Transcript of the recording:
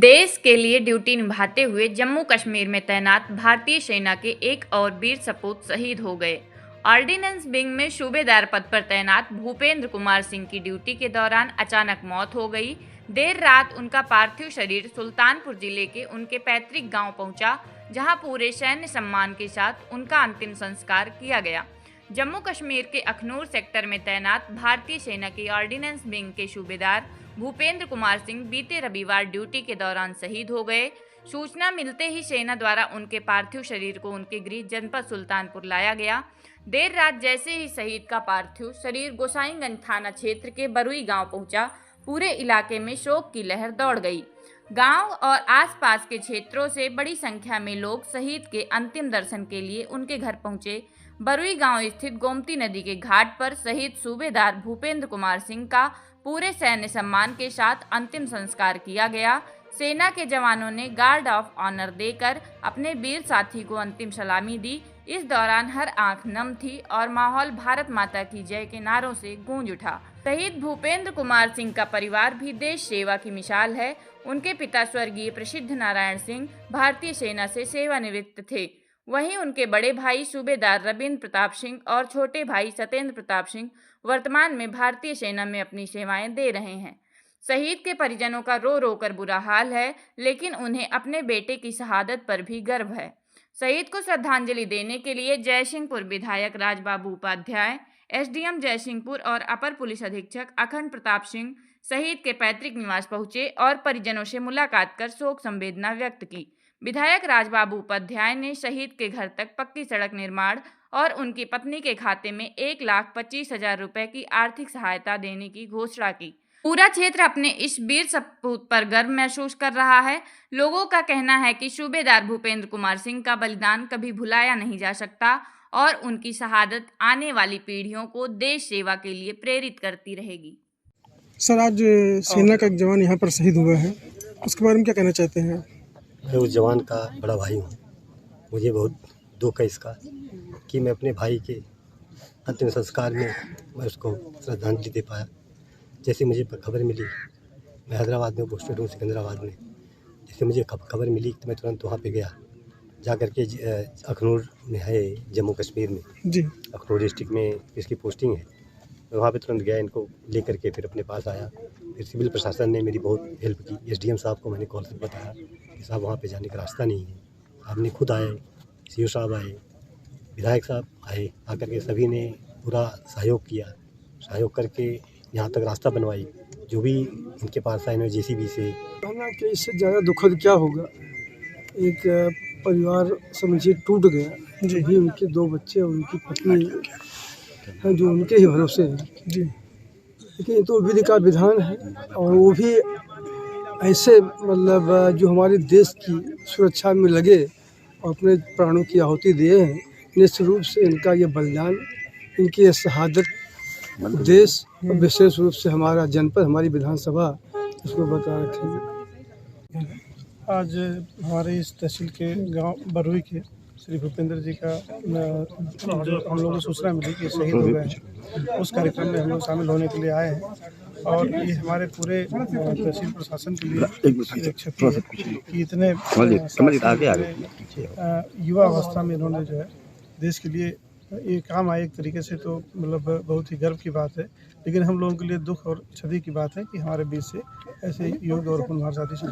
देश के लिए ड्यूटी निभाते हुए जम्मू कश्मीर में तैनात भारतीय सेना के एक और वीर सपूत शहीद हो गए। ऑर्डिनेंस विंग में सूबेदार पद पर तैनात भूपेंद्र कुमार सिंह की ड्यूटी के दौरान अचानक मौत हो गई। देर रात उनका पार्थिव शरीर सुल्तानपुर जिले के उनके पैतृक गांव पहुंचा, जहां पूरे सैन्य सम्मान के साथ उनका अंतिम संस्कार किया गया। जम्मू कश्मीर के अखनूर सेक्टर में तैनात भारतीय सेना की ऑर्डिनेंस विंग के सूबेदार भूपेंद्र कुमार सिंह बीते रविवार ड्यूटी के दौरान शहीद हो गए। सूचना मिलते ही सेना द्वारा उनके पार्थिव शरीर को उनके गृह जनपद सुल्तानपुर लाया गया। देर रात जैसे ही शहीद का पार्थिव शरीर गोसाईगंज थाना क्षेत्र के बरुई गांव पहुंचा, पूरे इलाके में शोक की लहर दौड़ गई। गांव और आसपास के क्षेत्रों से बड़ी संख्या में लोग शहीद के अंतिम दर्शन के लिए उनके घर पहुंचे। बरुई गांव स्थित गोमती नदी के घाट पर शहीद सूबेदार भूपेंद्र कुमार सिंह का पूरे सैन्य सम्मान के साथ अंतिम संस्कार किया गया। सेना के जवानों ने गार्ड ऑफ ऑनर देकर अपने वीर साथी को अंतिम सलामी दी। इस दौरान हर आंख नम थी और माहौल भारत माता की जय के नारों से गूंज उठा। शहीद भूपेंद्र कुमार सिंह का परिवार भी देश सेवा की मिसाल है। उनके पिता स्वर्गीय प्रसिद्ध नारायण सिंह भारतीय सेना से सेवानिवृत्त थे। वहीं उनके बड़े भाई सूबेदार रविंद्र प्रताप सिंह और छोटे भाई सत्येंद्र प्रताप सिंह वर्तमान में भारतीय सेना में अपनी सेवाएं दे रहे हैं। शहीद के परिजनों का रो रो कर बुरा हाल है, लेकिन उन्हें अपने बेटे की शहादत पर भी गर्व है। शहीद को श्रद्धांजलि देने के लिए जयसिंहपुर विधायक राजबाबू उपाध्याय, एसडीएम जयसिंहपुर और अपर पुलिस अधीक्षक अखंड प्रताप सिंह शहीद के पैतृक निवास पहुंचे और परिजनों से मुलाकात कर शोक संवेदना व्यक्त की। विधायक राजबाबू उपाध्याय ने शहीद के घर तक पक्की सड़क निर्माण और उनकी पत्नी के खाते में 1,25,000 रुपए की आर्थिक सहायता देने की घोषणा की। पूरा क्षेत्र अपने इस वीर सपूत पर गर्व महसूस कर रहा है। लोगों का कहना है कि सूबेदार भूपेंद्र कुमार सिंह का बलिदान कभी भुलाया नहीं जा सकता और उनकी शहादत आने वाली पीढ़ियों को देश सेवा के लिए प्रेरित करती रहेगी। सर, आज सेना का एक जवान यहाँ पर शहीद हुआ है, उसके बारे में क्या कहना चाहते हैं? मैं उस जवान का बड़ा भाई हूँ। मुझे बहुत दुख है इसका कि मैं अपने भाई के अंतिम संस्कार में मैं उसको श्रद्धांजलि दे पाया। जैसे मुझे खबर मिली, मैं हैदराबाद में पोस्टेड हूँ, सिकंदराबाद में। जैसे मुझे खबर मिली तो मैं तुरंत वहाँ पे गया। जा कर के अखनूर में है, जम्मू कश्मीर में जी, अखनूर डिस्ट्रिक्ट में इसकी पोस्टिंग है। मैं वहाँ पे तुरंत गया, इनको लेकर के फिर अपने पास आया। फिर सिविल प्रशासन ने मेरी बहुत हेल्प की। एसडीएम साहब को मैंने कॉल से बताया कि साहब वहाँ पे जाने का रास्ता नहीं है। आपने खुद आए, सीओ साहब आए, विधायक साहब आए, आकर के सभी ने पूरा सहयोग किया। सहयोग करके यहाँ तक रास्ता बनवाई। जो भी इनके पास आए, जेसीबी से। कहना कि इससे ज़्यादा दुखद क्या होगा। एक परिवार समझिए टूट गया। जो भी उनके 2 बच्चे और उनकी पत्नी हैं, जो उनके ही भरोसे हैं जी। लेकिन ये तो विधि का विधान है और वो भी ऐसे मतलब जो हमारे देश की सुरक्षा में लगे और अपने प्राणों की आहुति दिए हैं। निश्चित रूप से इनका ये बलिदान, इनकी ये शहादत देश और विशेष रूप से हमारा जनपद, हमारी विधानसभा इसको बरकरार रखेगी। आज हमारे इस तहसील के गांव बरुई के श्री भूपेंद्र जी का जो हम लोगों को सूचना मिली कि शहीद हो गए हैं, उस कार्यक्रम में हम लोग शामिल होने के लिए आए हैं। और ये हमारे पूरे तहसील प्रशासन के लिए एक क्षति है कि इतने युवा अवस्था में इन्होंने जो है देश के लिए ये काम आए। एक तरीके से तो मतलब बहुत ही गर्व की बात है, लेकिन हम लोगों के लिए दुख और क्षति की बात है कि हमारे बीच से ऐसे योग्य और होनहार साथी से